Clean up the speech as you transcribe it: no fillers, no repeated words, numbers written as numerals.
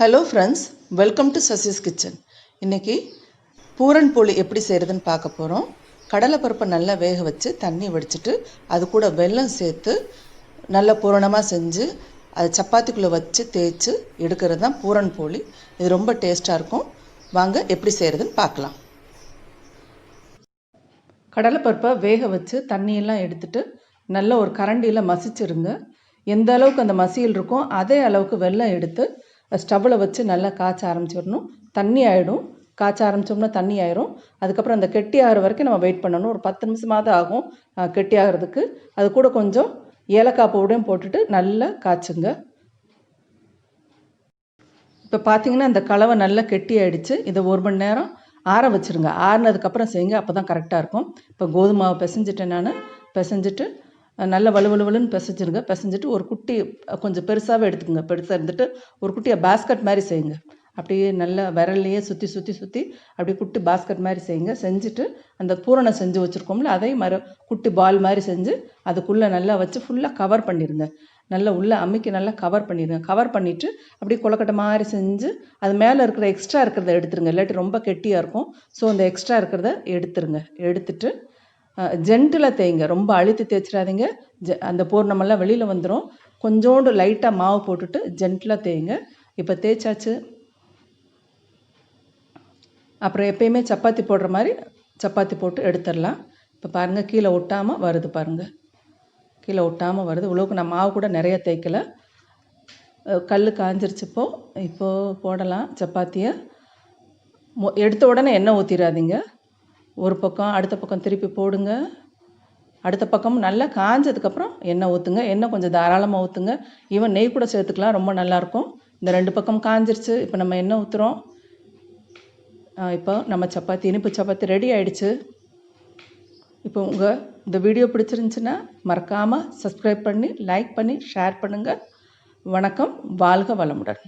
Hello friends, welcome to Sasi's kitchen. இன்றைக்கி பூரன் போலி எப்படி செய்கிறதுன்னு பார்க்க போகிறோம். கடலைப்பருப்பை நல்லா வேக வச்சு தண்ணி வடிச்சிட்டு அது கூட வெல்லம் சேர்த்து நல்லா பூரணமாக செஞ்சு அது சப்பாத்திக்குள்ளே வச்சு தேய்ச்சி எடுக்கிறது தான் பூரன் போலி. இது ரொம்ப டேஸ்ட்டாக இருக்கும். வாங்க எப்படி செய்கிறதுன்னு பார்க்கலாம். கடலைப்பருப்பை வேக வச்சு தண்ணியெல்லாம் எடுத்துட்டு நல்ல ஒரு கரண்டியில் மசிச்சிருங்க. எந்த அளவுக்கு அந்த மசியல் இருக்கோ அதே அளவுக்கு வெல்லம் எடுத்து ஸ்டவ்வில் வச்சு நல்லா காய்ச்ச ஆரம்பிச்சிடணும். தண்ணி ஆகிடும். காய்ச்ச ஆரம்பித்தோம்னா தண்ணி ஆயிரும். அதுக்கப்புறம் அந்த கெட்டி ஆகிற வரைக்கும் நம்ம வெயிட் பண்ணணும். ஒரு 10 நிமிஷமாவது ஆகும் கெட்டி ஆகிறதுக்கு. அது கூட கொஞ்சம் ஏலக்காய் பவுடையும் போட்டுட்டு நல்லா காய்ச்சுங்க. இப்போ பார்த்தீங்கன்னா இந்த கலவை நல்லா கெட்டி ஆகிடுச்சு. இதை 1 மணி நேரம் ஆற வச்சுருங்க. ஆறினதுக்கப்புறம் செய்யுங்க, அப்போ தான் கரெக்டாக இருக்கும். இப்போ கோதுமை மாவு பிசைஞ்சிட்டேன். நான் பிசைஞ்சிட்டு நல்லா வலுவலுன்னு பிசைஞ்சிருங்க. பிசைஞ்சிட்டு ஒரு குட்டி கொஞ்சம் பெருசாகவே எடுத்துக்கோங்க. பெருசாக இருந்துட்டு ஒரு குட்டியை பாஸ்கெட் மாதிரி செய்யுங்க. அப்படியே நல்லா விரல்லையே சுற்றி அப்படியே குட்டி பாஸ்கெட் மாதிரி செய்யுங்க. செஞ்சுட்டு அந்த பூரணை செஞ்சு வச்சுருக்கோம்ல அதையும் குட்டி பால் மாதிரி செஞ்சு அதுக்குள்ளே நல்லா வச்சு ஃபுல்லாக கவர் பண்ணிடுங்க. நல்லா உள்ளே அம்மிக்கு நல்லா கவர் பண்ணிடுங்க. கவர் பண்ணிவிட்டு அப்படியே கொலக்கட்டை மாதிரி செஞ்சு அது மேலே இருக்கிற எக்ஸ்ட்ரா இருக்கிறத எடுத்துருங்க. இல்லாட்டி ரொம்ப கெட்டியாக இருக்கும். ஸோ அந்த எக்ஸ்ட்ரா இருக்கிறத எடுத்துருங்க. எடுத்துட்டு ஜென்டிலாக தேய்ங்க. ரொம்ப அழுத்தி தேய்ச்சிடாதீங்க. அந்த பூர்ணமெல்லாம் வெளியில் வந்துடும். கொஞ்சோண்டு லைட்டாக மாவு போட்டுட்டு ஜென்டிலாக தேய்ங்க. இப்போ தேய்ச்சாச்சு. அப்புறம் எப்பயுமே சப்பாத்தி போடுற மாதிரி சப்பாத்தி போட்டு எடுத்துடலாம். இப்போ பாருங்கள், கீழே ஒட்டாமல் வருது. பாருங்கள், கீழே ஒட்டாமல் வருது. இவ்வளோக்கு நான் மாவு கூட நிறைய தேய்க்கலை. கல் காஞ்சிருச்சுப்போ இப்போது போடலாம் சப்பாத்தியை. எடுத்த உடனே எண்ணெய் ஊற்றிடாதீங்க. ஒரு பக்கம் அடுத்த பக்கம் திருப்பி போடுங்க. அடுத்த பக்கம் நல்லா காஞ்சதுக்கப்புறம் எண்ணெய் ஊற்றுங்க. எண்ணெய் கொஞ்சம் தாராளமாக ஊற்றுங்க. ஈவன் நெய் கூட சேர்த்துக்கலாம், ரொம்ப நல்லாயிருக்கும். இந்த 2 பக்கம் காஞ்சிருச்சு. இப்போ நம்ம எண்ணெய் ஊற்றுறோம். இப்போ நம்ம சப்பாத்தி, இனிப்பு சப்பாத்தி ரெடி ஆகிடுச்சு. இப்போ இந்த வீடியோ பிடிச்சிருந்துச்சுன்னா மறக்காமல் சப்ஸ்கிரைப் பண்ணி லைக் பண்ணி ஷேர் பண்ணுங்கள். வணக்கம். வாழ்க வளமுடன்.